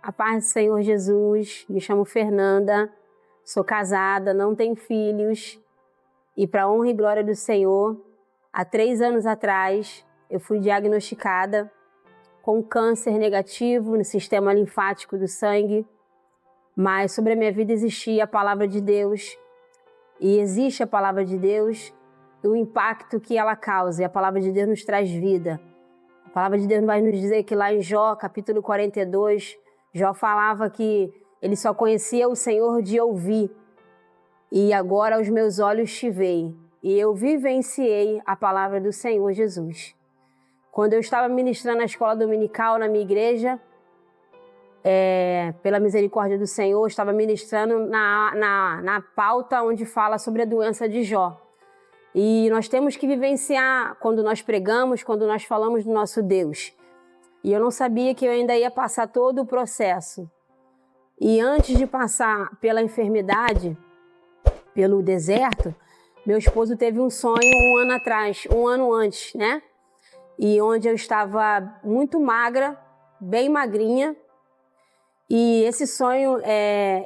A paz do Senhor Jesus, me chamo Fernanda, sou casada, não tenho filhos e para honra e glória do Senhor, há 3 anos atrás eu fui diagnosticada com câncer negativo no sistema linfático do sangue, mas sobre a minha vida existia a palavra de Deus e existe a palavra de Deus e o impacto que ela causa, e a palavra de Deus nos traz vida. A palavra de Deus vai nos dizer que lá em Jó, capítulo 42, Jó falava que ele só conhecia o Senhor de ouvir. E agora os meus olhos te veem. E eu vivenciei a palavra do Senhor Jesus. Quando eu estava ministrando na escola dominical na minha igreja, pela misericórdia do Senhor, eu estava ministrando na pauta onde fala sobre a doença de Jó. E nós temos que vivenciar quando nós pregamos, quando nós falamos do nosso Deus. E eu não sabia que eu ainda ia passar todo o processo. E antes de passar pela enfermidade, pelo deserto, meu esposo teve um sonho 1 ano atrás, 1 ano antes, né? E onde eu estava muito magra, bem magrinha. E esse sonho,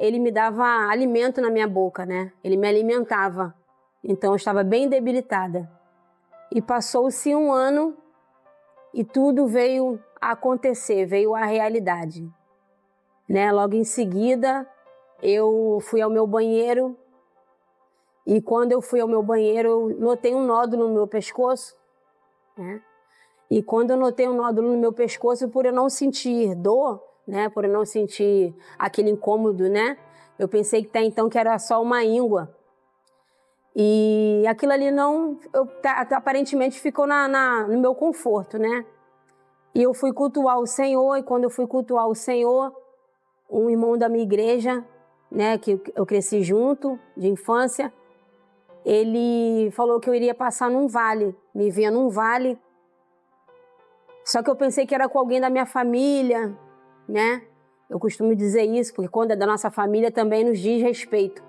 ele me dava alimento na minha boca, né? Ele me alimentava. Então eu estava bem debilitada. E passou-se 1 ano e tudo veio a acontecer, veio a realidade. Né? Logo em seguida, eu fui ao meu banheiro e quando eu fui ao meu banheiro, eu notei um nódulo no meu pescoço. Né? E quando eu notei um nódulo no meu pescoço, por eu não sentir dor, né? Por eu não sentir aquele incômodo, né? Eu pensei que até então que era só uma íngua. E aquilo ali aparentemente ficou no meu conforto, né? E eu fui cultuar o Senhor, e quando eu fui cultuar o Senhor, um irmão da minha igreja, né, que eu cresci junto, de infância, ele falou que eu iria passar num vale, me via num vale. Só que eu pensei que era com alguém da minha família, né? Eu costumo dizer isso, porque quando é da nossa família também nos diz respeito.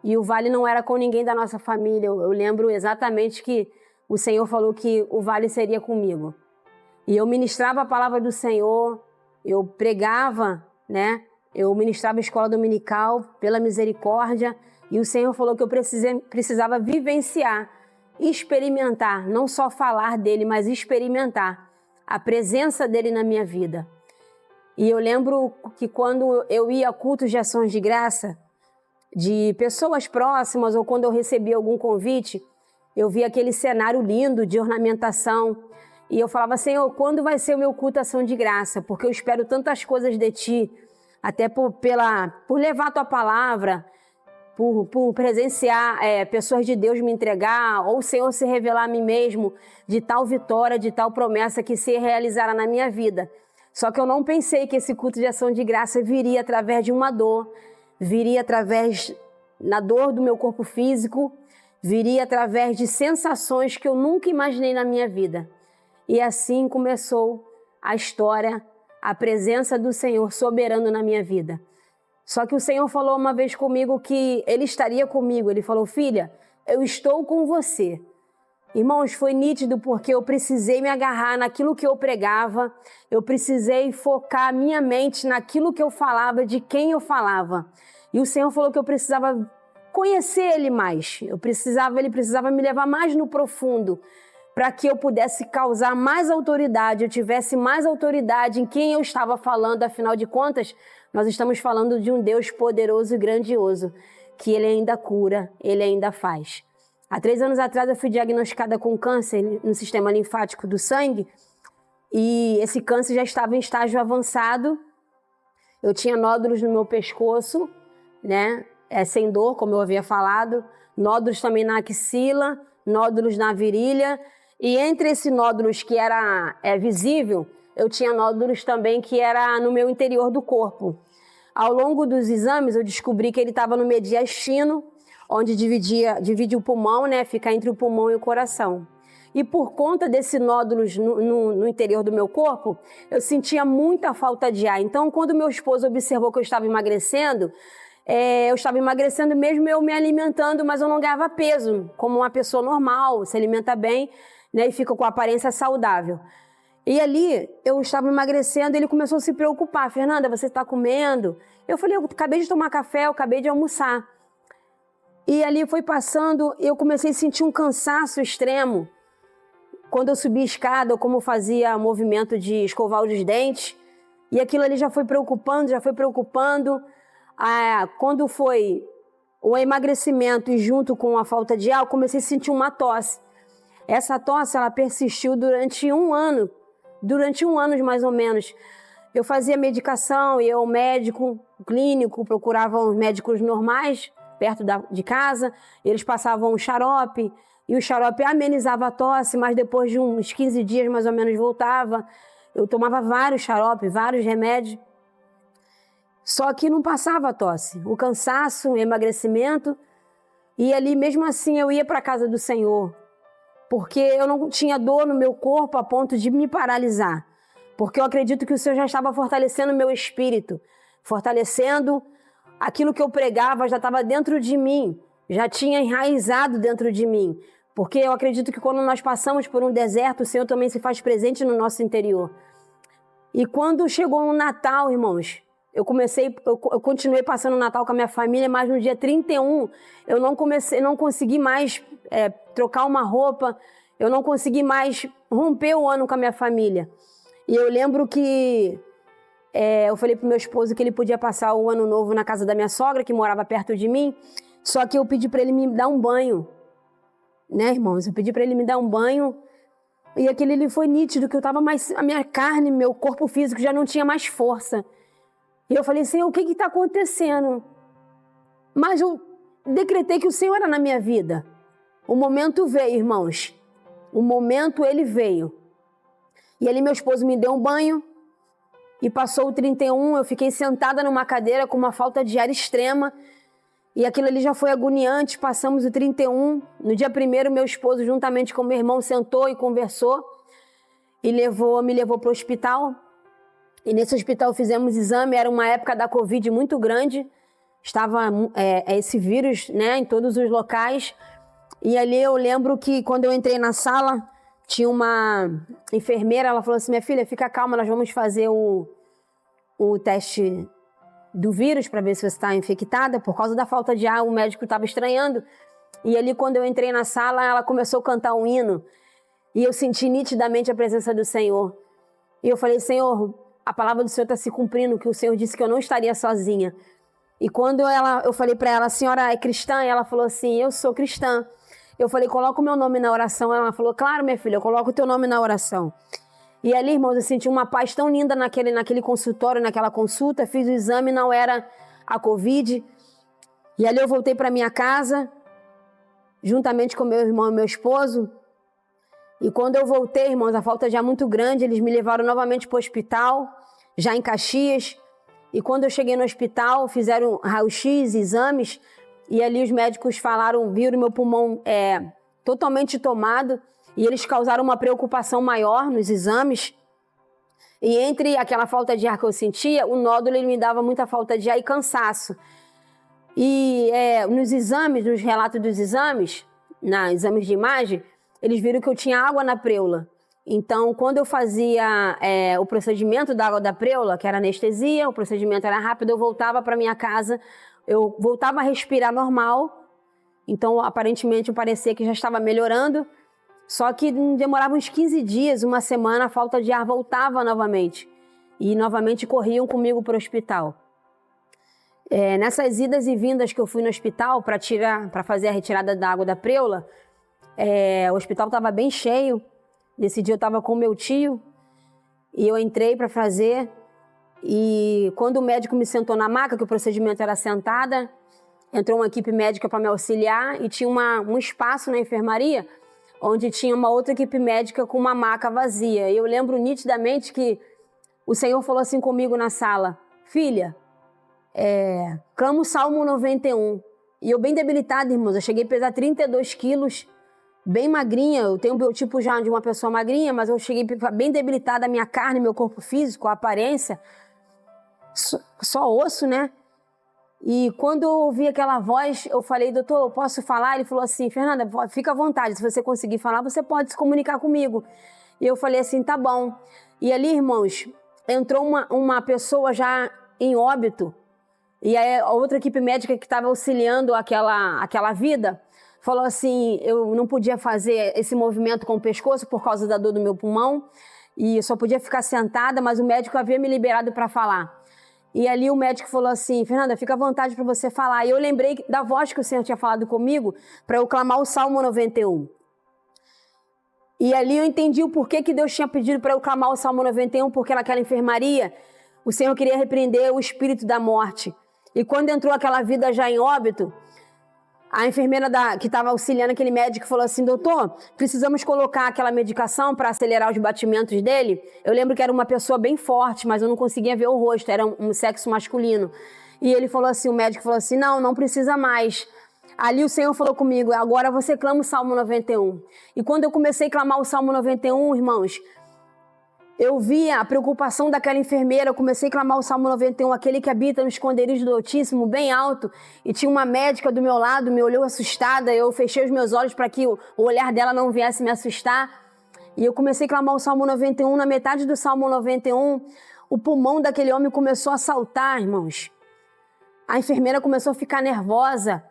E o vale não era com ninguém da nossa família. Eu lembro exatamente que o Senhor falou que o vale seria comigo. E eu ministrava a palavra do Senhor, eu pregava, né? Eu ministrava a escola dominical pela misericórdia. E o Senhor falou que eu precisava vivenciar, experimentar, não só falar dele, mas experimentar a presença dele na minha vida. E eu lembro que quando eu ia a cultos de ações de graça, de pessoas próximas, ou quando eu recebia algum convite, eu via aquele cenário lindo de ornamentação. E eu falava, Senhor, quando vai ser o meu culto ação de graça? Porque eu espero tantas coisas de Ti, até por levar a Tua palavra, por presenciar pessoas de Deus me entregar, ou o Senhor se revelar a mim mesmo de tal vitória, de tal promessa que se realizará na minha vida. Só que eu não pensei que esse culto de ação de graça viria através de uma dor, viria através na dor do meu corpo físico, viria através de sensações que eu nunca imaginei na minha vida. E assim começou a história, a presença do Senhor soberano na minha vida. Só que o Senhor falou uma vez comigo que Ele estaria comigo. Ele falou, filha, eu estou com você. Irmãos, foi nítido porque eu precisei me agarrar naquilo que eu pregava, eu precisei focar a minha mente naquilo que eu falava, de quem eu falava. E o Senhor falou que eu precisava conhecer Ele mais, Ele precisava me levar mais no profundo, para que eu pudesse causar mais autoridade, eu tivesse mais autoridade em quem eu estava falando. Afinal de contas, nós estamos falando de um Deus poderoso e grandioso, que Ele ainda cura, Ele ainda faz. Há 3 anos atrás eu fui diagnosticada com câncer no sistema linfático do sangue e esse câncer já estava em estágio avançado. Eu tinha nódulos no meu pescoço, né? Sem dor, como eu havia falado, nódulos também na axila, nódulos na virilha. E entre esses nódulos que era visível, eu tinha nódulos também que era no meu interior do corpo. Ao longo dos exames, eu descobri que ele estava no mediastino, onde divide o pulmão, né? Fica entre o pulmão e o coração. E por conta desses nódulos no interior do meu corpo, eu sentia muita falta de ar. Então, quando meu esposo observou que eu estava emagrecendo mesmo eu me alimentando, mas eu não ganhava peso, como uma pessoa normal, se alimenta bem, né, e fica com aparência saudável. E ali, eu estava emagrecendo, ele começou a se preocupar. Fernanda, você está comendo? Eu falei, eu acabei de tomar café, eu acabei de almoçar. E ali foi passando, eu comecei a sentir um cansaço extremo. Quando eu subia a escada, ou como fazia movimento de escovar os dentes. E aquilo ali já foi preocupando, já foi preocupando. Quando foi o emagrecimento e junto com a falta de ar, eu comecei a sentir uma tosse. Essa tosse, ela persistiu durante um ano mais ou menos. Eu fazia medicação, ia ao médico clínico, procurava os médicos normais, perto de casa, eles passavam um xarope, e o xarope amenizava a tosse, mas depois de uns 15 dias mais ou menos voltava. Eu tomava vários xaropes, vários remédios, só que não passava a tosse. O cansaço, o emagrecimento, e ali mesmo assim eu ia para a casa do Senhor, porque eu não tinha dor no meu corpo a ponto de me paralisar, porque eu acredito que o Senhor já estava fortalecendo o meu espírito, fortalecendo aquilo que eu pregava, já estava dentro de mim, já tinha enraizado dentro de mim, porque eu acredito que quando nós passamos por um deserto, o Senhor também se faz presente no nosso interior. E quando chegou o Natal, irmãos, eu continuei passando o Natal com a minha família, mas no dia 31 eu não consegui mais trocar uma roupa, eu não consegui mais romper o ano com a minha família. E eu lembro que eu falei pro meu esposo que ele podia passar o ano novo na casa da minha sogra, que morava perto de mim, só que eu pedi para ele me dar um banho, né, irmãos? Eu pedi para ele me dar um banho, e aquele ali foi nítido, que eu tava a minha carne, meu corpo físico já não tinha mais força. E eu falei, Senhor, o que está acontecendo? Mas eu decretei que o Senhor era na minha vida. O momento veio, irmãos. O momento, ele veio. E ali meu esposo me deu um banho. E passou o 31, eu fiquei sentada numa cadeira com uma falta de ar extrema. E aquilo ali já foi agoniante. Passamos o 31. No dia 1º, meu esposo, juntamente com meu irmão, sentou e conversou. E me levou para o hospital. E nesse hospital fizemos exame, era uma época da Covid muito grande, estava esse vírus, né, em todos os locais. E ali eu lembro que quando eu entrei na sala, tinha uma enfermeira, ela falou assim, minha filha, fica calma, nós vamos fazer o teste do vírus para ver se você está infectada. Por causa da falta de ar, o médico estava estranhando. E ali quando eu entrei na sala, ela começou a cantar um hino, e eu senti nitidamente a presença do Senhor. E eu falei, Senhor, a palavra do Senhor está se cumprindo, que o Senhor disse que eu não estaria sozinha. E quando eu falei para ela, a senhora é cristã? E ela falou assim, eu sou cristã. Eu falei, coloca o meu nome na oração. Ela falou, claro, minha filha, eu coloco o teu nome na oração. E ali, irmãos, eu senti uma paz tão linda naquele consultório, naquela consulta. Fiz o exame, não era a Covid. E ali eu voltei para minha casa, juntamente com meu irmão e meu esposo. E quando eu voltei, irmãos, a falta já é muito grande, eles me levaram novamente para o hospital, já em Caxias. E quando eu cheguei no hospital, fizeram raio-x, exames, e ali os médicos viram meu pulmão totalmente tomado, e eles causaram uma preocupação maior nos exames. E entre aquela falta de ar que eu sentia, o nódulo ele me dava muita falta de ar e cansaço. E nos exames, nos relatos dos exames, exames de imagem, eles viram que eu tinha água na preula. Então, quando eu fazia o procedimento da água da preula, que era anestesia, o procedimento era rápido, eu voltava para minha casa, eu voltava a respirar normal. Então, aparentemente, parecia que já estava melhorando. Só que demorava uns 15 dias, uma semana, a falta de ar voltava novamente. E novamente corriam comigo para o hospital. Nessas idas e vindas que eu fui no hospital para fazer a retirada da água da preula, o hospital estava bem cheio. Nesse dia eu estava com meu tio e eu entrei para fazer. E quando o médico me sentou na maca, que o procedimento era sentada, entrou uma equipe médica para me auxiliar e tinha um espaço na enfermaria onde tinha uma outra equipe médica com uma maca vazia. E eu lembro nitidamente que o Senhor falou assim comigo na sala: filha, clama o Salmo 91. E eu bem debilitada, irmãos, eu cheguei a pesar 32 quilos, bem magrinha. Eu tenho o biotipo já de uma pessoa magrinha, mas eu cheguei bem debilitada, a minha carne, meu corpo físico, a aparência, só osso, né? E quando eu ouvi aquela voz, eu falei: doutor, eu posso falar? Ele falou assim: Fernanda, fica à vontade, se você conseguir falar, você pode se comunicar comigo. E eu falei assim, tá bom. E ali, irmãos, entrou uma pessoa já em óbito. E aí a outra equipe médica que estava auxiliando aquela vida falou assim, eu não podia fazer esse movimento com o pescoço por causa da dor do meu pulmão. E eu só podia ficar sentada, mas o médico havia me liberado para falar. E ali o médico falou assim, Fernanda, fica à vontade para você falar. E eu lembrei da voz que o Senhor tinha falado comigo para eu clamar o Salmo 91. E ali eu entendi o porquê que Deus tinha pedido para eu clamar o Salmo 91, porque naquela enfermaria o Senhor queria repreender o espírito da morte. E quando entrou aquela vida já em óbito, a enfermeira que estava auxiliando aquele médico falou assim, doutor, precisamos colocar aquela medicação para acelerar os batimentos dele. Eu lembro que era uma pessoa bem forte, mas eu não conseguia ver o rosto, era um sexo masculino. E ele falou assim, o médico falou assim, não precisa mais. Ali o Senhor falou comigo, agora você clama o Salmo 91. E quando eu comecei a clamar o Salmo 91, irmãos, eu via a preocupação daquela enfermeira, eu comecei a clamar o Salmo 91, aquele que habita no esconderijo do Altíssimo, bem alto, e tinha uma médica do meu lado, me olhou assustada, eu fechei os meus olhos para que o olhar dela não viesse me assustar, e eu comecei a clamar o Salmo 91, na metade do Salmo 91, o pulmão daquele homem começou a saltar, irmãos. A enfermeira começou a ficar nervosa,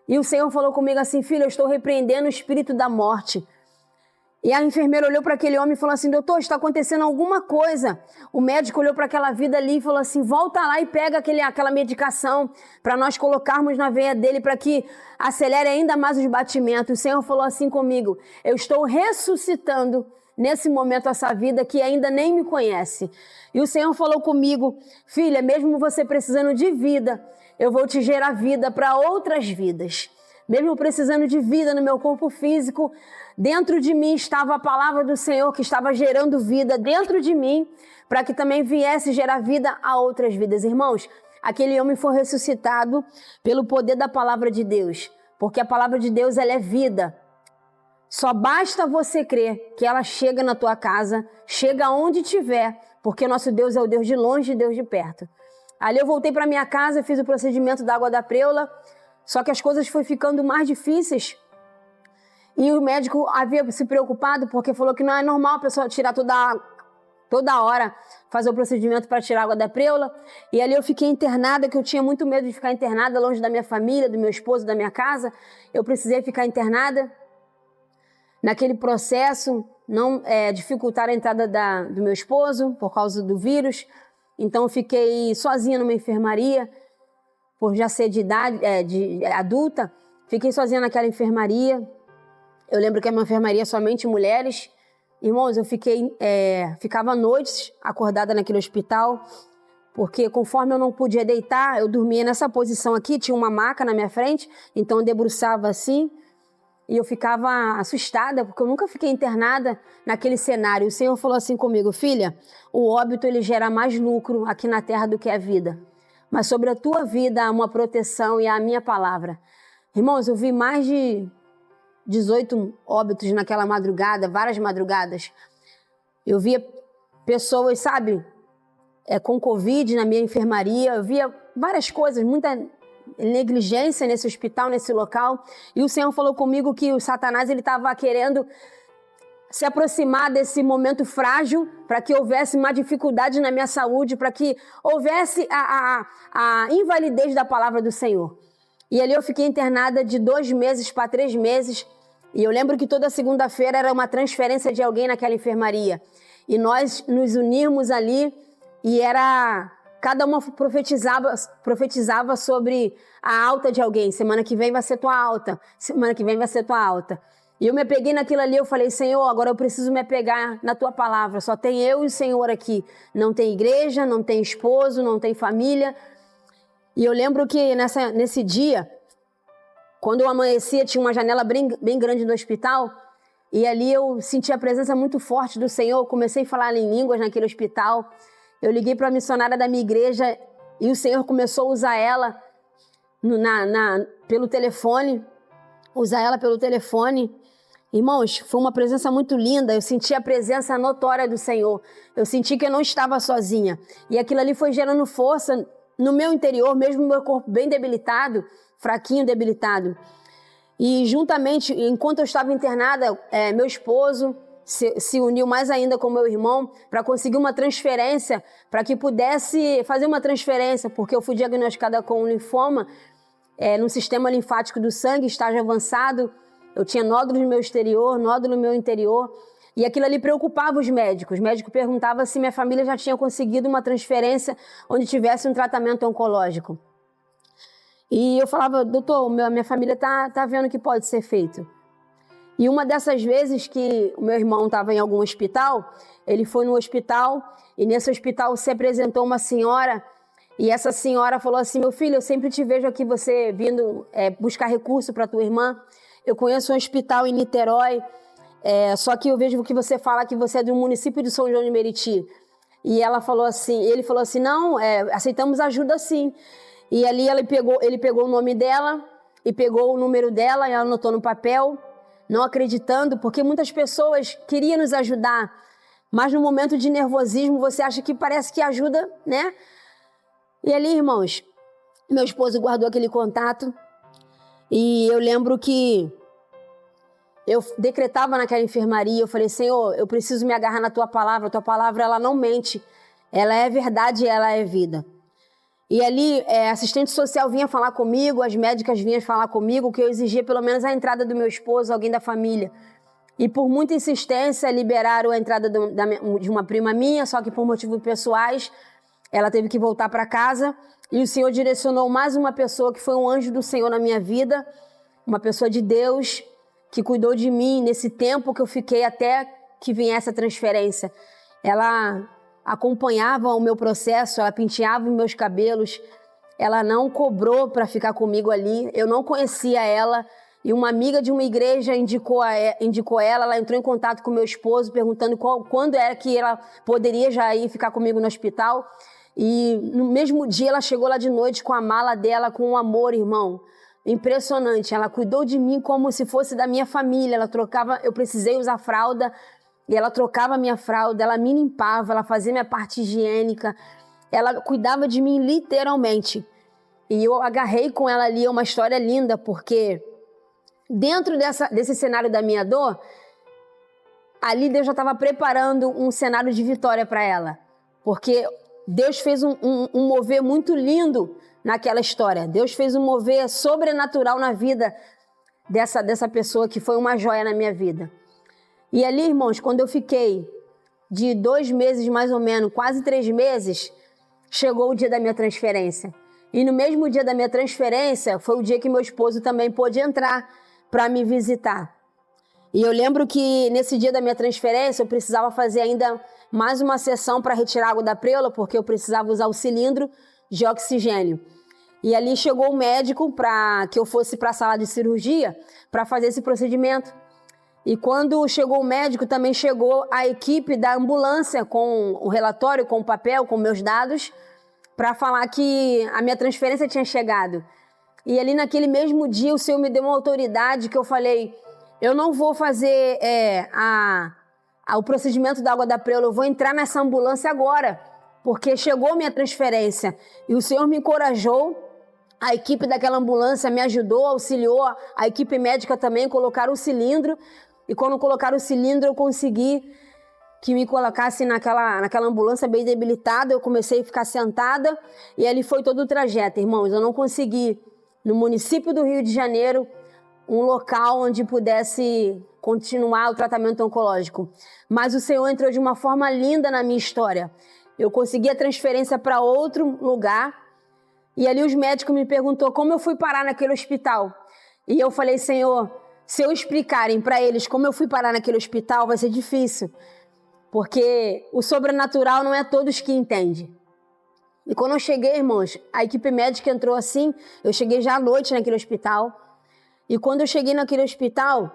e o Senhor falou comigo assim, filha, eu estou repreendendo o espírito da morte. E a enfermeira olhou para aquele homem e falou assim, doutor, está acontecendo alguma coisa. O médico olhou para aquela vida ali e falou assim, volta lá e pega aquela medicação para nós colocarmos na veia dele para que acelere ainda mais os batimentos. O Senhor falou assim comigo, eu estou ressuscitando nesse momento essa vida que ainda nem me conhece. E o Senhor falou comigo, filha, mesmo você precisando de vida, eu vou te gerar vida para outras vidas. Mesmo precisando de vida no meu corpo físico, dentro de mim estava a palavra do Senhor que estava gerando vida dentro de mim, para que também viesse gerar vida a outras vidas. Irmãos, aquele homem foi ressuscitado pelo poder da palavra de Deus, porque a palavra de Deus ela é vida. Só basta você crer que ela chega na tua casa, chega onde estiver, porque nosso Deus é o Deus de longe e Deus de perto. Ali eu voltei para minha casa, fiz o procedimento da água da preula, só que as coisas foram ficando mais difíceis. E o médico havia se preocupado porque falou que não é normal a pessoa tirar toda hora, fazer o procedimento para tirar a água da preula. E ali eu fiquei internada, que eu tinha muito medo de ficar internada longe da minha família, do meu esposo, da minha casa. Eu precisei ficar internada. Naquele processo, não dificultar a entrada do meu esposo por causa do vírus. Então eu fiquei sozinha numa enfermaria, por já ser de idade, de adulta, fiquei sozinha naquela enfermaria. Eu lembro que é uma enfermaria somente mulheres. Irmãos, eu ficava noites acordada naquele hospital, porque conforme eu não podia deitar, eu dormia nessa posição aqui, tinha uma maca na minha frente, então eu debruçava assim, e eu ficava assustada, porque eu nunca fiquei internada naquele cenário. O Senhor falou assim comigo, filha, o óbito ele gera mais lucro aqui na terra do que a vida. Mas sobre a tua vida há uma proteção e há a minha palavra. Irmãos, eu vi mais de 18 óbitos naquela madrugada, várias madrugadas. Eu via pessoas, sabe, com Covid na minha enfermaria. Eu via várias coisas, muita negligência nesse hospital, nesse local. E o Senhor falou comigo que o Satanás estava querendo se aproximar desse momento frágil para que houvesse uma dificuldade na minha saúde, para que houvesse a invalidez da palavra do Senhor. E ali eu fiquei internada de 2 meses para 3 meses. E eu lembro que toda segunda-feira era uma transferência de alguém naquela enfermaria. E nós nos unirmos ali e cada uma profetizava sobre a alta de alguém. Semana que vem vai ser tua alta. Semana que vem vai ser tua alta. E eu me apeguei naquilo ali, eu falei, Senhor, agora eu preciso me apegar na tua palavra. Só tem eu e o Senhor aqui. Não tem igreja, não tem esposo, não tem família. E eu lembro que nesse dia, quando eu amanhecia, tinha uma janela bem grande no hospital. E ali eu senti a presença muito forte do Senhor. Comecei a falar em línguas naquele hospital. Eu liguei para a missionária da minha igreja e o Senhor começou a usar ela pelo telefone. Irmãos, foi uma presença muito linda, eu senti a presença notória do Senhor, eu senti que eu não estava sozinha, e aquilo ali foi gerando força no meu interior, mesmo meu corpo bem debilitado, fraquinho, debilitado. E juntamente, enquanto eu estava internada, meu esposo, se uniu mais ainda com meu irmão para conseguir uma transferência, para que pudesse fazer uma transferência, porque eu fui diagnosticada com linfoma no sistema linfático do sangue, estágio avançado. Eu tinha nódulo no meu exterior, nódulo no meu interior, e aquilo ali preocupava os médicos. O médico perguntava se minha família já tinha conseguido uma transferência onde tivesse um tratamento oncológico. E eu falava, doutor, minha família tá vendo que pode ser feito. E uma dessas vezes que o meu irmão estava em algum hospital, ele foi no hospital e nesse hospital se apresentou uma senhora e essa senhora falou assim, meu filho, eu sempre te vejo aqui você vindo buscar recurso para tua irmã. Eu conheço um hospital em Niterói, só que eu vejo que você fala que você é do município de São João de Meriti. E ele falou assim, não, aceitamos ajuda sim. E ali ele pegou o nome dela e pegou o número dela e ela anotou no papel, não acreditando, porque muitas pessoas queriam nos ajudar, mas no momento de nervosismo você acha que parece que ajuda, né? E ali, irmãos, meu esposo guardou aquele contato e eu lembro que eu decretava naquela enfermaria, eu falei, Senhor, eu preciso me agarrar na tua palavra ela não mente, ela é verdade e ela é vida. E ali, a assistente social vinha falar comigo, as médicas vinham falar comigo, que eu exigia pelo menos a entrada do meu esposo, alguém da família. E por muita insistência, liberaram a entrada de uma prima minha, só que por motivos pessoais, ela teve que voltar para casa. E o Senhor direcionou mais uma pessoa que foi um anjo do Senhor na minha vida, uma pessoa de Deus, que cuidou de mim nesse tempo que eu fiquei até que viesse a transferência. Ela acompanhava o meu processo, ela penteava os meus cabelos, ela não cobrou para ficar comigo ali, eu não conhecia ela, e uma amiga de uma igreja indicou ela entrou em contato com meu esposo, perguntando quando era que ela poderia já ir ficar comigo no hospital, e no mesmo dia ela chegou lá de noite com a mala dela, com um amor, irmão, impressionante, ela cuidou de mim como se fosse da minha família, eu precisei usar fralda, e ela trocava a minha fralda, ela me limpava, ela fazia minha parte higiênica, ela cuidava de mim literalmente. E eu agarrei com ela ali, é uma história linda, porque dentro desse cenário da minha dor, ali Deus já estava preparando um cenário de vitória para ela. Porque Deus fez um mover muito lindo naquela história. Deus fez um mover sobrenatural na vida dessa pessoa que foi uma joia na minha vida. E ali, irmãos, quando eu fiquei de 2 meses mais ou menos, quase 3 meses, chegou o dia da minha transferência. E no mesmo dia da minha transferência, foi o dia que meu esposo também pôde entrar para me visitar. E eu lembro que nesse dia da minha transferência, eu precisava fazer ainda mais uma sessão para retirar água da preula, porque eu precisava usar o cilindro de oxigênio. E ali chegou o médico para que eu fosse para a sala de cirurgia para fazer esse procedimento. E quando chegou o médico, também chegou a equipe da ambulância com o relatório, com o papel, com meus dados, para falar que a minha transferência tinha chegado. E ali naquele mesmo dia o Senhor me deu uma autoridade que eu falei, eu não vou fazer o procedimento da água da preula, eu vou entrar nessa ambulância agora, porque chegou minha transferência. E o Senhor me encorajou, a equipe daquela ambulância me ajudou, auxiliou, a equipe médica também, colocaram o cilindro. E quando colocaram o cilindro, eu consegui que me colocasse naquela ambulância bem debilitada. Eu comecei a ficar sentada e ali foi todo o trajeto, irmãos. Eu não consegui, no município do Rio de Janeiro, um local onde pudesse continuar o tratamento oncológico. Mas o Senhor entrou de uma forma linda na minha história. Eu consegui a transferência para outro lugar e ali os médicos me perguntaram como eu fui parar naquele hospital. E eu falei, Senhor, se eu explicarem para eles como eu fui parar naquele hospital, vai ser difícil. Porque o sobrenatural não é todos que entendem. E quando eu cheguei, irmãos, a equipe médica entrou assim, eu cheguei já à noite naquele hospital. E quando eu cheguei naquele hospital,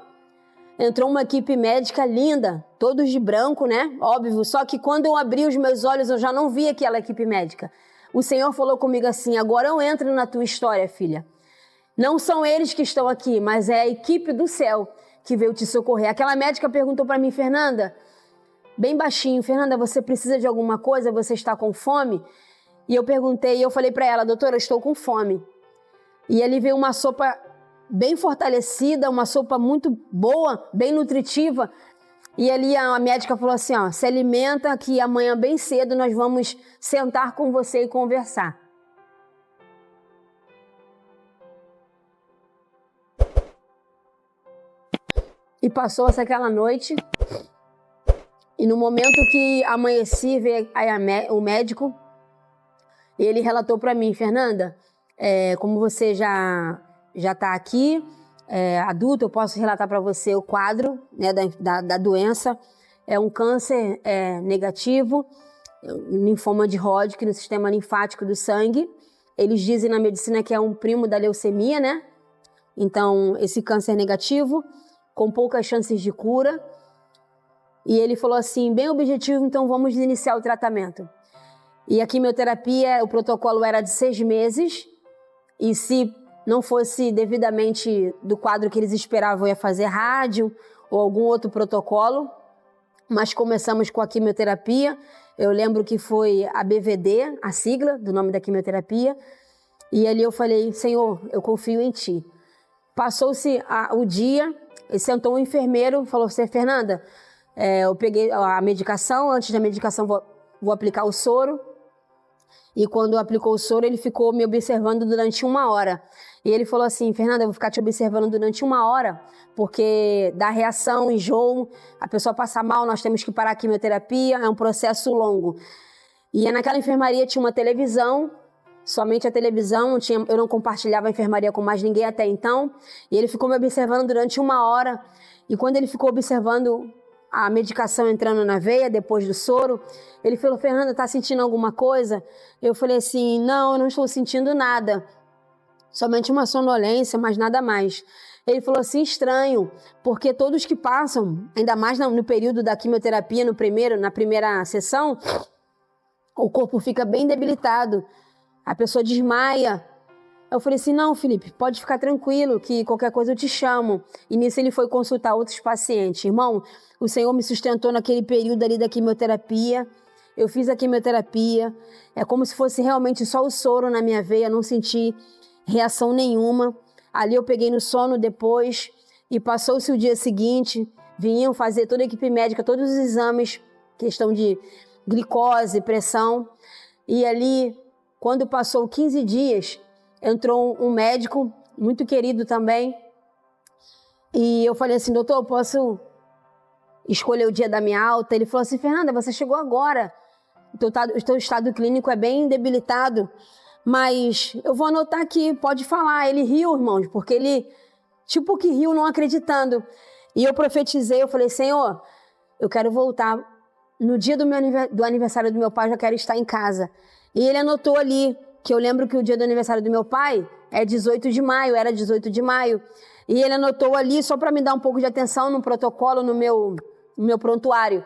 entrou uma equipe médica linda, todos de branco, né? Óbvio, só que quando eu abri os meus olhos, eu já não vi aquela equipe médica. O Senhor falou comigo assim, agora eu entro na tua história, filha. Não são eles que estão aqui, mas é a equipe do céu que veio te socorrer. Aquela médica perguntou para mim, Fernanda, bem baixinho, Fernanda, você precisa de alguma coisa? Você está com fome? E eu perguntei, eu falei para ela, doutora, eu estou com fome. E ali veio uma sopa bem fortalecida, uma sopa muito boa, bem nutritiva. E ali a médica falou assim, ó, se alimenta que amanhã bem cedo nós vamos sentar com você e conversar. E passou-se aquela noite, e no momento que amanheci, veio o médico, e ele relatou para mim, Fernanda, como você já está aqui, adulta, eu posso relatar para você o quadro, né, da doença. É um câncer negativo, linfoma de Hodgkin no sistema linfático do sangue. Eles dizem na medicina que é um primo da leucemia, né? Então, esse câncer negativo, com poucas chances de cura. E ele falou assim, bem objetivo, então vamos iniciar o tratamento. E a quimioterapia, o protocolo era de 6 meses, e se não fosse devidamente do quadro que eles esperavam, eu ia fazer rádio ou algum outro protocolo. Mas começamos com a quimioterapia. Eu lembro que foi a BVD, a sigla do nome da quimioterapia. E ali eu falei, Senhor, eu confio em Ti. Passou-se o dia, e sentou um enfermeiro, falou assim, Fernanda, eu peguei a medicação, antes da medicação vou aplicar o soro. E quando aplicou o soro, ele ficou me observando durante 1 hora. E ele falou assim, Fernanda, eu vou ficar te observando durante 1 hora, porque dá reação, enjoo, a pessoa passa mal, nós temos que parar a quimioterapia, é um processo longo. E naquela enfermaria tinha uma televisão, somente a televisão, eu não compartilhava a enfermaria com mais ninguém até então. E ele ficou me observando durante 1 hora. E quando ele ficou observando a medicação entrando na veia, depois do soro, ele falou, Fernanda, tá sentindo alguma coisa? Eu falei assim, não, eu não estou sentindo nada. Somente uma sonolência, mas nada mais. Ele falou assim, estranho, porque todos que passam, ainda mais no período da quimioterapia, na primeira sessão, o corpo fica bem debilitado, a pessoa desmaia. Eu falei assim, não, Felipe, pode ficar tranquilo, que qualquer coisa eu te chamo. E nisso ele foi consultar outros pacientes. Irmão, o Senhor me sustentou naquele período ali da quimioterapia. Eu fiz a quimioterapia, é como se fosse realmente só o soro na minha veia, não senti reação nenhuma. Ali eu peguei no sono depois e passou-se o dia seguinte, vinham fazer toda a equipe médica, todos os exames, questão de glicose, pressão. E ali, quando passou 15 dias, entrou um médico, muito querido também, e eu falei assim, doutor, eu posso escolher o dia da minha alta? Ele falou assim, Fernanda, você chegou agora, o teu estado clínico é bem debilitado, mas eu vou anotar aqui, pode falar. Ele riu, irmãos, porque ele, tipo que riu não acreditando. E eu profetizei, eu falei, Senhor, eu quero voltar, no dia do aniversário do meu pai, eu já quero estar em casa. E ele anotou ali, que eu lembro que o dia do aniversário do meu pai é 18 de maio, era 18 de maio. E ele anotou ali só para me dar um pouco de atenção no protocolo, no meu prontuário.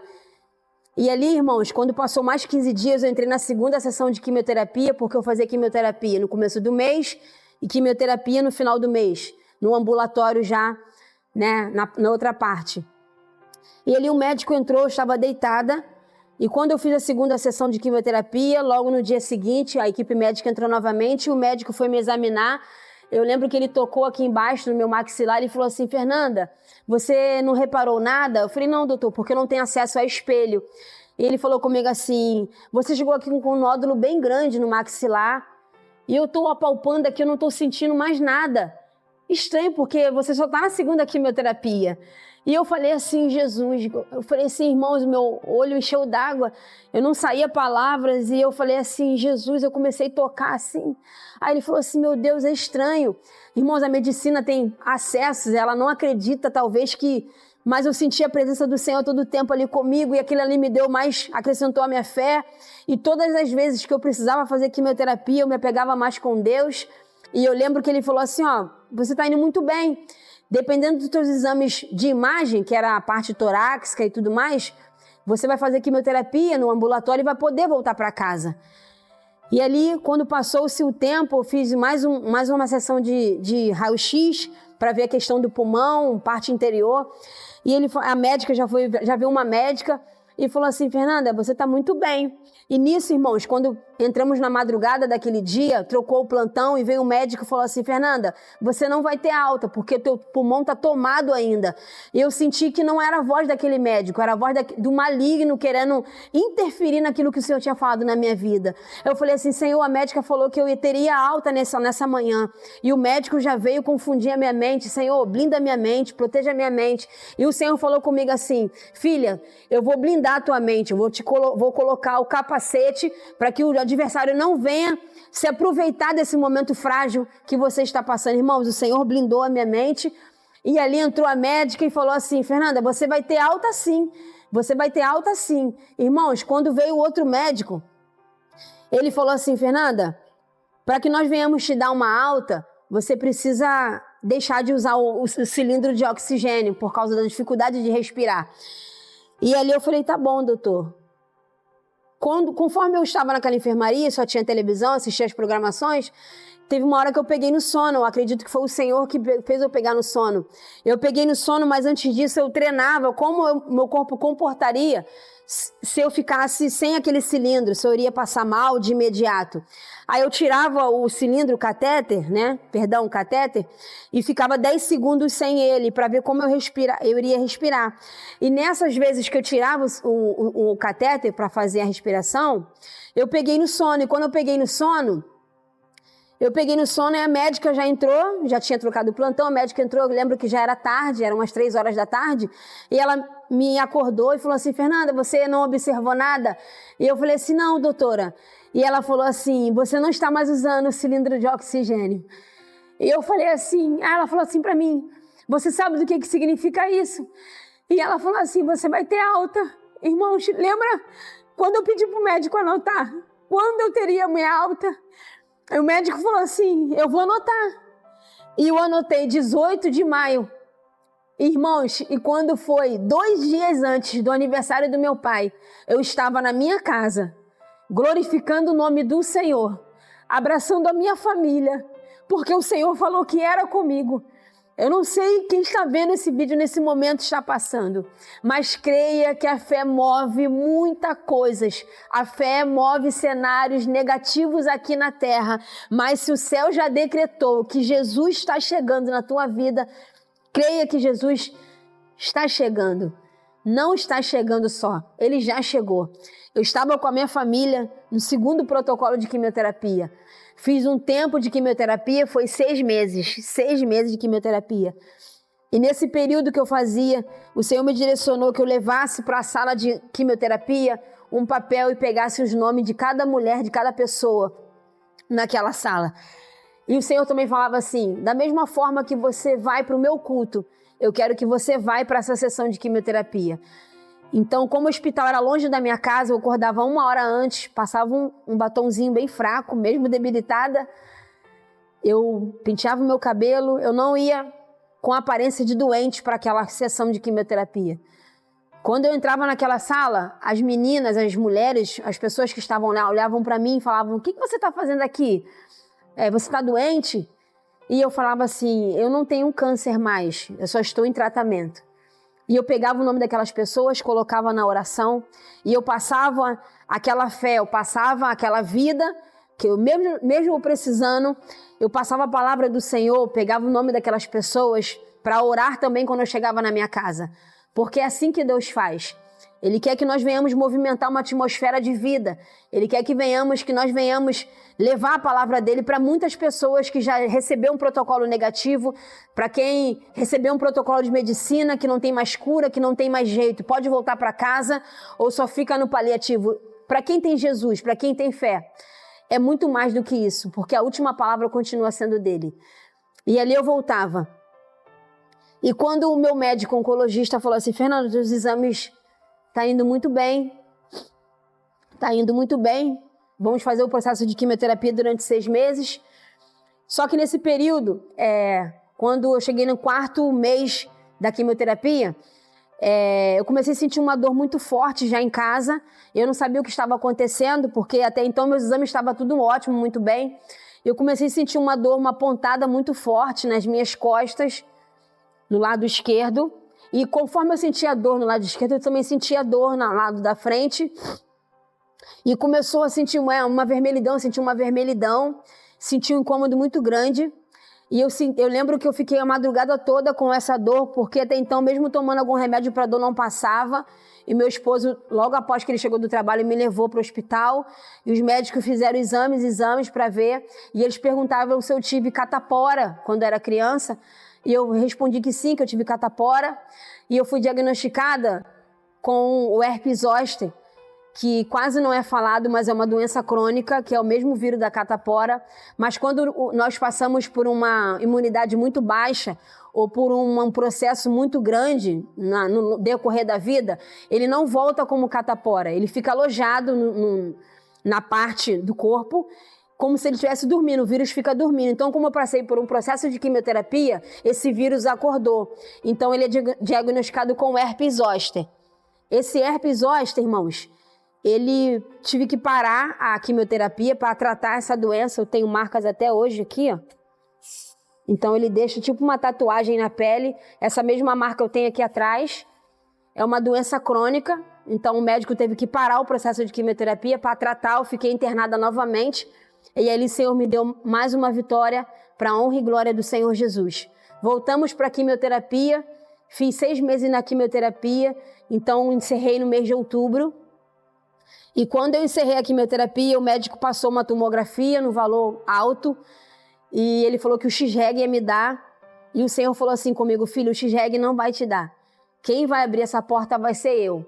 E ali, irmãos, quando passou mais 15 dias, eu entrei na segunda sessão de quimioterapia, porque eu fazia quimioterapia no começo do mês e quimioterapia no final do mês, no ambulatório já, né, na outra parte. E ali o médico entrou, eu estava deitada, e quando eu fiz a segunda sessão de quimioterapia, logo no dia seguinte, a equipe médica entrou novamente, e o médico foi me examinar. Eu lembro que ele tocou aqui embaixo no meu maxilar e falou assim, Fernanda, você não reparou nada? Eu falei, não, doutor, porque eu não tenho acesso a espelho. E ele falou comigo assim, você chegou aqui com um nódulo bem grande no maxilar e eu estou apalpando aqui, eu não estou sentindo mais nada. Estranho, porque você só está na segunda quimioterapia. E eu falei assim, Jesus, eu falei assim, irmãos, meu olho encheu d'água, eu não saía palavras, e eu falei assim, Jesus, eu comecei a tocar assim. Aí ele falou assim, meu Deus, é estranho. Irmãos, a medicina tem acessos, ela não acredita talvez que, mas eu senti a presença do Senhor todo o tempo ali comigo, e aquilo ali me deu mais, acrescentou a minha fé, e todas as vezes que eu precisava fazer quimioterapia, eu me apegava mais com Deus, e eu lembro que ele falou assim, ó, você está indo muito bem. Dependendo dos teus exames de imagem, que era a parte torácica e tudo mais, você vai fazer quimioterapia no ambulatório e vai poder voltar para casa. E ali, quando passou-se o tempo, eu fiz mais uma sessão de raio-x para ver a questão do pulmão, parte interior. E a médica já viu uma médica e falou assim, Fernanda, você está muito bem. E nisso, irmãos, quando entramos na madrugada daquele dia, trocou o plantão e veio um médico e falou assim, Fernanda, você não vai ter alta, porque teu pulmão está tomado ainda. E eu senti que não era a voz daquele médico, era a voz do maligno querendo interferir naquilo que o Senhor tinha falado na minha vida. Eu falei assim, Senhor, a médica falou que eu teria alta nessa manhã. E o médico já veio confundir a minha mente. Senhor, blinda a minha mente, proteja a minha mente. E o Senhor falou comigo assim, filha, eu vou blindar a tua mente, eu vou colocar o capacete para que o adversário não venha se aproveitar desse momento frágil que você está passando. Irmãos, o Senhor blindou a minha mente e ali entrou a médica e falou assim, Fernanda, você vai ter alta sim, você vai ter alta sim. Irmãos, quando veio o outro médico, ele falou assim, Fernanda, para que nós venhamos te dar uma alta, você precisa deixar de usar o cilindro de oxigênio por causa da dificuldade de respirar. E ali eu falei, tá bom, doutor. Conforme eu estava naquela enfermaria, só tinha televisão, assistia as programações, teve uma hora que eu peguei no sono. Eu acredito que foi o Senhor que fez eu pegar no sono. Eu peguei no sono, mas antes disso eu treinava como meu corpo comportaria se eu ficasse sem aquele cilindro, se eu iria passar mal de imediato. Aí eu tirava o cilindro, o catéter, o catéter, e ficava 10 segundos sem ele, para ver como eu iria respirar. E nessas vezes que eu tirava o catéter para fazer a respiração, eu peguei no sono. E quando eu peguei no sono e a médica já entrou, já tinha trocado o plantão, a médica entrou, eu lembro que já era tarde, eram umas 3 horas da tarde, e ela me acordou e falou assim, Fernanda, você não observou nada? E eu falei assim, não, doutora. E ela falou assim, você não está mais usando o cilindro de oxigênio. E eu falei assim, ela falou assim para mim, você sabe do que significa isso? E ela falou assim, você vai ter alta. Irmãos, lembra quando eu pedi para o médico anotar quando eu teria minha alta? O médico falou assim, eu vou anotar. E eu anotei 18 de maio. Irmãos, e quando foi 2 dias antes do aniversário do meu pai, eu estava na minha casa, glorificando o nome do Senhor, abraçando a minha família, porque o Senhor falou que era comigo. Eu não sei quem está vendo esse vídeo nesse momento está passando, mas creia que a fé move muitas coisas. A fé move cenários negativos aqui na terra, mas se o céu já decretou que Jesus está chegando na tua vida, creia que Jesus está chegando. Não está chegando só, ele já chegou. Eu estava com a minha família no 2º protocolo de quimioterapia. Fiz um tempo de quimioterapia, foi 6 meses. 6 meses de quimioterapia. E nesse período que eu fazia, o Senhor me direcionou que eu levasse para a sala de quimioterapia um papel e pegasse os nomes de cada mulher, de cada pessoa naquela sala. E o Senhor também falava assim, da mesma forma que você vai para o meu culto, eu quero que você vá para essa sessão de quimioterapia. Então, como o hospital era longe da minha casa, eu acordava 1 hora antes, passava um batonzinho bem fraco, mesmo debilitada. Eu penteava o meu cabelo, eu não ia com aparência de doente para aquela sessão de quimioterapia. Quando eu entrava naquela sala, as meninas, as mulheres, as pessoas que estavam lá olhavam para mim e falavam, o que você está fazendo aqui? Você está doente? E eu falava assim, eu não tenho câncer mais, eu só estou em tratamento. E eu pegava o nome daquelas pessoas, colocava na oração, e eu passava aquela fé, eu passava aquela vida, que eu mesmo precisando, eu passava a palavra do Senhor, pegava o nome daquelas pessoas para orar também quando eu chegava na minha casa. Porque é assim que Deus faz. Ele quer que nós venhamos movimentar uma atmosfera de vida. Ele quer que nós venhamos levar a palavra dele para muitas pessoas que já recebeu um protocolo negativo, para quem recebeu um protocolo de medicina que não tem mais cura, que não tem mais jeito, pode voltar para casa ou só fica no paliativo. Para quem tem Jesus, para quem tem fé, é muito mais do que isso, porque a última palavra continua sendo dele. E ali eu voltava. E quando o meu médico oncologista falou assim, Fernanda, os exames tá indo muito bem, vamos fazer o processo de quimioterapia durante 6 meses. Só que nesse período, quando eu cheguei no 4º mês da quimioterapia, eu comecei a sentir uma dor muito forte já em casa. Eu não sabia o que estava acontecendo, porque até então meus exames estavam tudo ótimo, muito bem. Eu comecei a sentir uma dor, uma pontada muito forte nas minhas costas, no lado esquerdo. E conforme eu sentia dor no lado esquerdo, eu também sentia dor no lado da frente. E começou a sentir uma vermelhidão, senti um incômodo muito grande. E eu lembro que eu fiquei a madrugada toda com essa dor, porque até então, mesmo tomando algum remédio para a dor, não passava. E meu esposo, logo após que ele chegou do trabalho, me levou para o hospital. E os médicos fizeram exames para ver. E eles perguntavam se eu tive catapora quando era criança. E eu respondi que sim, que eu tive catapora. E eu fui diagnosticada com o herpes zoster, que quase não é falado, mas é uma doença crônica, que é o mesmo vírus da catapora. Mas quando nós passamos por uma imunidade muito baixa ou por um processo muito grande no decorrer da vida, ele não volta como catapora, ele fica alojado na parte do corpo, como se ele estivesse dormindo, o vírus fica dormindo. Então, como eu passei por um processo de quimioterapia, esse vírus acordou. Então, ele é diagnosticado com herpes zoster. Esse herpes zoster, irmãos, ele tive que parar a quimioterapia para tratar essa doença. Eu tenho marcas até hoje aqui, ó. Então ele deixa tipo uma tatuagem na pele. Essa mesma marca eu tenho aqui atrás. É uma doença crônica. Então o médico teve que parar o processo de quimioterapia para tratar. Eu fiquei internada novamente. E aí o Senhor me deu mais uma vitória para a honra e glória do Senhor Jesus. Voltamos para a quimioterapia. Fiz 6 meses na quimioterapia. Então encerrei no mês de outubro. E quando eu encerrei a quimioterapia, o médico passou uma tomografia no valor alto e ele falou que o X-Reg ia me dar. E o Senhor falou assim comigo: filho, o X-Reg não vai te dar. Quem vai abrir essa porta vai ser eu.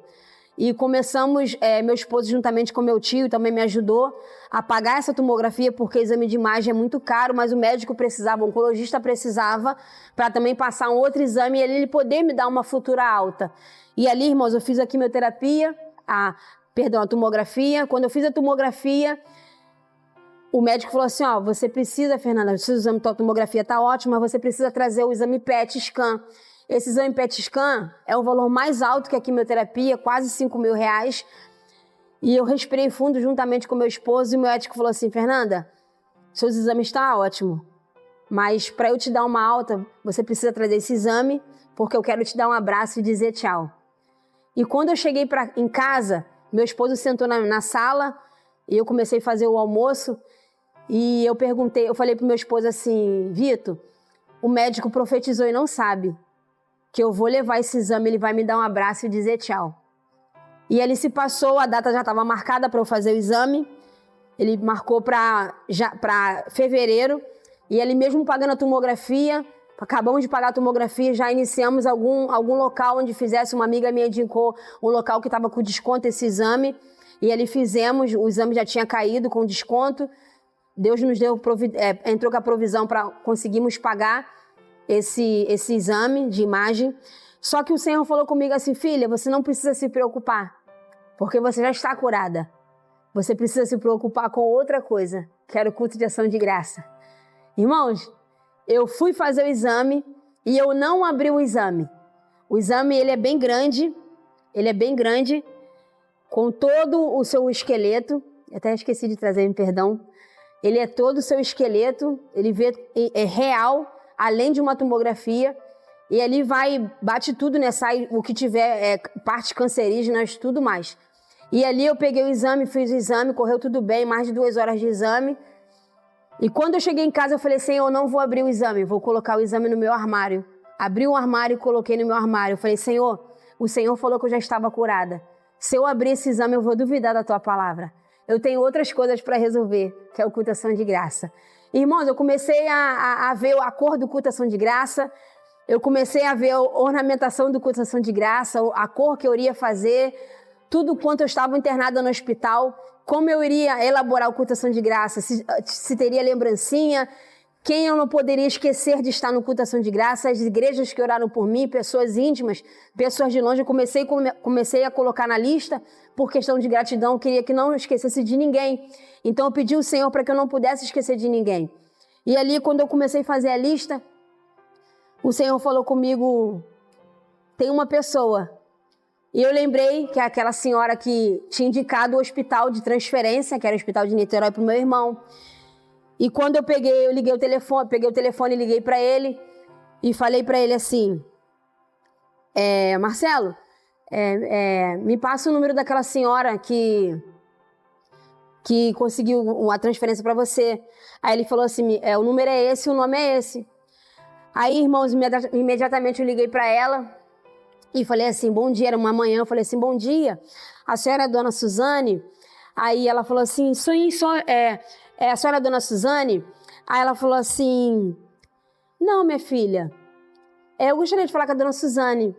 E começamos, meu esposo juntamente com meu tio também me ajudou a pagar essa tomografia, porque o exame de imagem é muito caro, mas o médico precisava, o oncologista precisava, para também passar um outro exame e ele poder me dar uma futura alta. E ali, irmãos, eu fiz a quimioterapia, a tomografia. Quando eu fiz a tomografia, o médico falou assim: ó, você precisa, Fernanda, o seu exame de tomografia tá ótimo, mas você precisa trazer o exame PET scan. Esse exame PET scan é o valor mais alto que a quimioterapia, quase R$5.000. E eu respirei fundo juntamente com meu esposo e o médico falou assim: Fernanda, seus exames estão ótimos, mas para eu te dar uma alta, você precisa trazer esse exame, porque eu quero te dar um abraço e dizer tchau. E quando eu cheguei em casa, meu esposo sentou na sala e eu comecei a fazer o almoço e eu falei pro meu esposo assim: Vitor, o médico profetizou e não sabe que eu vou levar esse exame, ele vai me dar um abraço e dizer tchau. E ele se passou, a data já estava marcada para eu fazer o exame, ele marcou para fevereiro e ele mesmo pagando a tomografia, acabamos de pagar a tomografia, já iniciamos algum local onde fizesse. Uma amiga minha indicou um local que estava com desconto esse exame. E ali fizemos, o exame já tinha caído com desconto. Deus nos deu, entrou com a provisão para conseguirmos pagar esse exame de imagem. Só que o Senhor falou comigo assim: filha, você não precisa se preocupar, porque você já está curada. Você precisa se preocupar com outra coisa, que era o culto de ação de graça. Irmãos, eu fui fazer o exame e eu não abri o exame. O exame, ele é bem grande, com todo o seu esqueleto. Até esqueci de trazer, perdão. Ele é todo o seu esqueleto, ele é real, além de uma tomografia. E ali bate tudo, né? Sai o que tiver, partes cancerígenas, tudo mais. E ali eu peguei o exame, fiz o exame, correu tudo bem, mais de 2 horas de exame. E quando eu cheguei em casa, eu falei: Senhor, eu não vou abrir o exame, vou colocar o exame no meu armário. Abri o armário e coloquei no meu armário. Eu falei: Senhor, o Senhor falou que eu já estava curada. Se eu abrir esse exame, eu vou duvidar da tua palavra. Eu tenho outras coisas para resolver, que é o culto de ação de graça. Irmãos, eu comecei a ver a cor do culto de ação de graça. Eu comecei a ver a ornamentação do culto de ação de graça, a cor que eu iria fazer, tudo quanto eu estava internada no hospital, como eu iria elaborar o culto de ação de graça, se teria lembrancinha, quem eu não poderia esquecer de estar no culto de ação de graça, as igrejas que oraram por mim, pessoas íntimas, pessoas de longe. Eu comecei a colocar na lista por questão de gratidão, eu queria que não esquecesse de ninguém. Então eu pedi ao Senhor para que eu não pudesse esquecer de ninguém. E ali, quando eu comecei a fazer a lista, o Senhor falou comigo: tem uma pessoa. E eu lembrei que é aquela senhora que tinha indicado o hospital de transferência, que era o hospital de Niterói, para o meu irmão. E quando eu liguei o telefone e liguei para ele e falei para ele assim: Marcelo, me passa o número daquela senhora que que conseguiu uma transferência para você. Aí ele falou assim, o número é esse, o nome é esse. Aí, irmãos, imediatamente eu liguei para ela e falei assim, bom dia, era uma manhã, eu falei assim, bom dia, a senhora é a dona Suzane? Aí ela falou assim, a senhora é a dona Suzane? Aí ela falou assim, não, minha filha, eu gostaria de falar com a dona Suzane.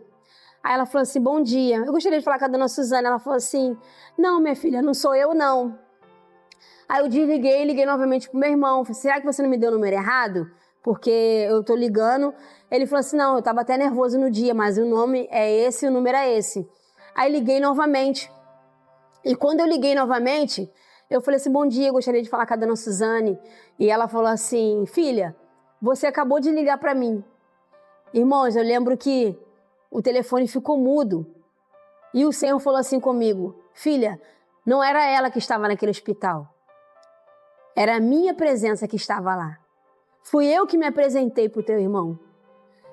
Aí ela falou assim, bom dia, eu gostaria de falar com a dona Suzane. Ela falou assim, não, minha filha, não sou eu, não. Aí eu desliguei e liguei novamente pro meu irmão. Falei, será que você não me deu o número errado? Porque eu tô ligando. Ele falou assim, não, eu tava até nervoso no dia, mas o nome é esse, o número é esse. Aí liguei novamente. E quando eu liguei novamente, eu falei assim, bom dia, eu gostaria de falar com a dona Suzane. E ela falou assim, filha, você acabou de ligar para mim. Irmãos, eu lembro que o telefone ficou mudo. E o Senhor falou assim comigo, filha, não era ela que estava naquele hospital. Era a minha presença que estava lá. Fui eu que me apresentei para o teu irmão.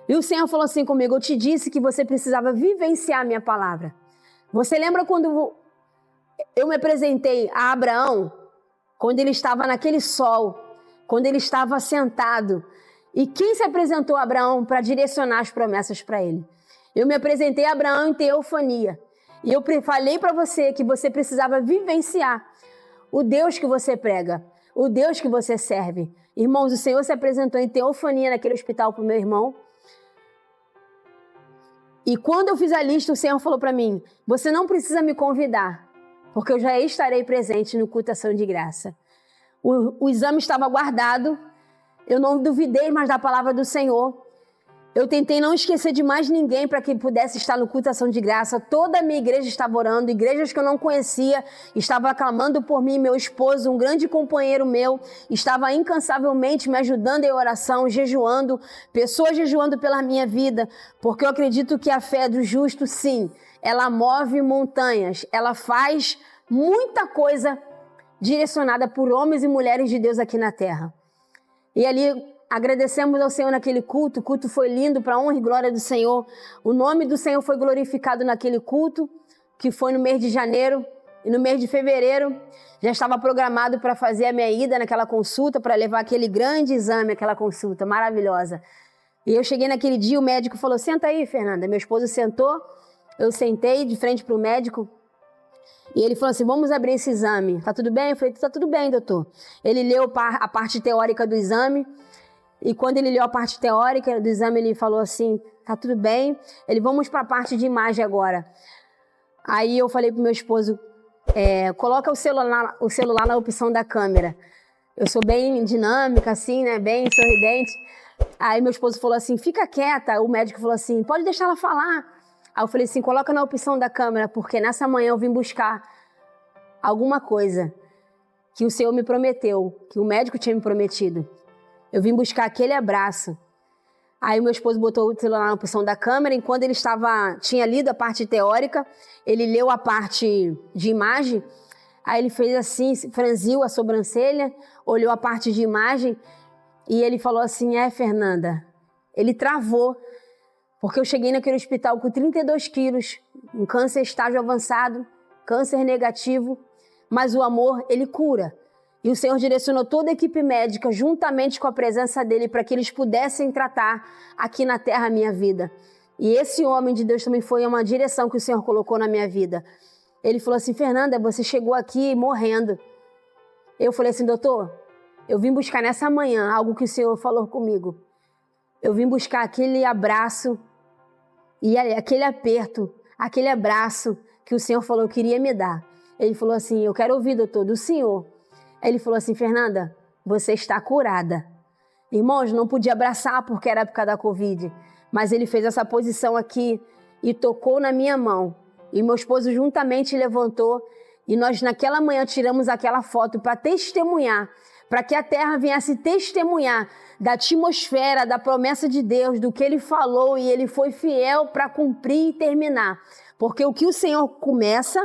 E o Senhor falou assim comigo, eu te disse que você precisava vivenciar a minha palavra. Você lembra quando eu me apresentei a Abraão, quando ele estava naquele sol, quando ele estava sentado? E quem se apresentou a Abraão para direcionar as promessas para ele? Eu me apresentei a Abraão em teofania. E eu falei para você que você precisava vivenciar o Deus que você prega, o Deus que você serve. Irmãos, o Senhor se apresentou em teofania naquele hospital para o meu irmão. E quando eu fiz a lista, o Senhor falou para mim, você não precisa me convidar, porque eu já estarei presente no culto Ação de Graça. O exame estava guardado, eu não duvidei mais da palavra do Senhor. Eu tentei não esquecer de mais ninguém para que pudesse estar no culto Ação de Graça. Toda a minha igreja estava orando, igrejas que eu não conhecia, estava clamando por mim, meu esposo, um grande companheiro meu, estava incansavelmente me ajudando em oração, jejuando, pessoas jejuando pela minha vida, porque eu acredito que a fé do justo, sim, ela move montanhas, ela faz muita coisa direcionada por homens e mulheres de Deus aqui na terra. E ali agradecemos ao Senhor naquele culto, o culto foi lindo para a honra e glória do Senhor. O nome do Senhor foi glorificado naquele culto, que foi no mês de janeiro. E no mês de fevereiro já estava programado para fazer a minha ida naquela consulta, para levar aquele grande exame, aquela consulta maravilhosa. E eu cheguei naquele dia, o médico falou, senta aí, Fernanda. Meu esposo sentou, eu sentei de frente para o médico. E ele falou assim, vamos abrir esse exame. Tá tudo bem? Eu falei, tá tudo bem, doutor. Ele leu a parte teórica do exame. E quando ele leu a parte teórica do exame, ele falou assim, tá tudo bem. Ele, vamos para a parte de imagem agora. Aí eu falei pro meu esposo, coloca o celular na opção da câmera. Eu sou bem dinâmica, assim, né? Bem sorridente. Aí meu esposo falou assim, fica quieta. O médico falou assim, pode deixar ela falar. Aí eu falei assim, coloca na opção da câmera, porque nessa manhã eu vim buscar alguma coisa que o Senhor me prometeu, que o médico tinha me prometido. Eu vim buscar aquele abraço. Aí meu esposo botou o celular na opção da câmera, e quando ele tinha lido a parte teórica, ele leu a parte de imagem, aí ele fez assim, franziu a sobrancelha, olhou a parte de imagem, e ele falou assim, Fernanda, ele travou, porque eu cheguei naquele hospital com 32 quilos, um câncer estágio avançado, câncer negativo, mas o amor, ele cura. E o Senhor direcionou toda a equipe médica, juntamente com a presença dele, para que eles pudessem tratar aqui na terra a minha vida. E esse homem de Deus também foi uma direção que o Senhor colocou na minha vida. Ele falou assim, Fernanda, você chegou aqui morrendo. Eu falei assim, doutor, eu vim buscar nessa manhã algo que o Senhor falou comigo. Eu vim buscar aquele abraço e aquele aperto, aquele abraço que o Senhor falou que iria me dar. Ele falou assim, eu quero ouvir, doutor, do Senhor. Ele falou assim, Fernanda, você está curada. Irmãos, não podia abraçar porque era época da Covid, mas ele fez essa posição aqui e tocou na minha mão. E meu esposo juntamente levantou e nós naquela manhã tiramos aquela foto para testemunhar, para que a terra viesse testemunhar da atmosfera, da promessa de Deus, do que ele falou, e ele foi fiel para cumprir e terminar. Porque o que o Senhor começa,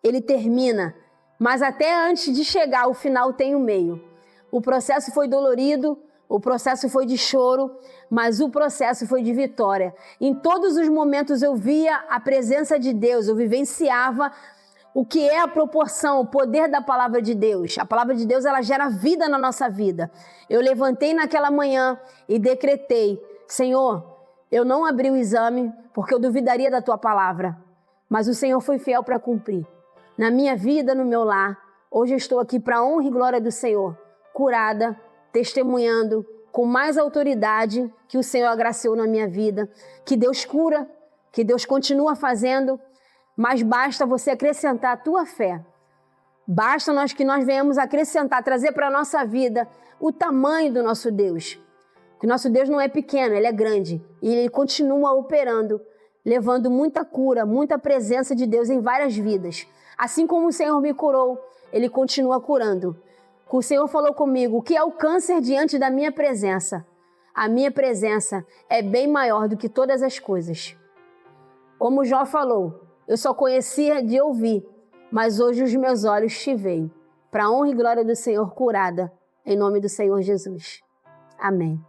ele termina. Mas até antes de chegar ao final tem um meio. O processo foi dolorido, o processo foi de choro, mas o processo foi de vitória. Em todos os momentos eu via a presença de Deus, eu vivenciava o que é a proporção, o poder da palavra de Deus. A palavra de Deus, ela gera vida na nossa vida. Eu levantei naquela manhã e decretei: Senhor, eu não abri o exame porque eu duvidaria da tua palavra, mas o Senhor foi fiel para cumprir. Na minha vida, no meu lar, hoje eu estou aqui para a honra e glória do Senhor, curada, testemunhando com mais autoridade que o Senhor agraciou na minha vida, que Deus cura, que Deus continua fazendo, mas basta você acrescentar a tua fé. Basta que nós venhamos acrescentar, trazer para a nossa vida o tamanho do nosso Deus. Que o nosso Deus não é pequeno, Ele é grande. E Ele continua operando, levando muita cura, muita presença de Deus em várias vidas. Assim como o Senhor me curou, Ele continua curando. O Senhor falou comigo: o que é o câncer diante da minha presença? A minha presença é bem maior do que todas as coisas. Como Jó falou, eu só conhecia de ouvir, mas hoje os meus olhos te veem. Para a honra e glória do Senhor, curada, em nome do Senhor Jesus. Amém.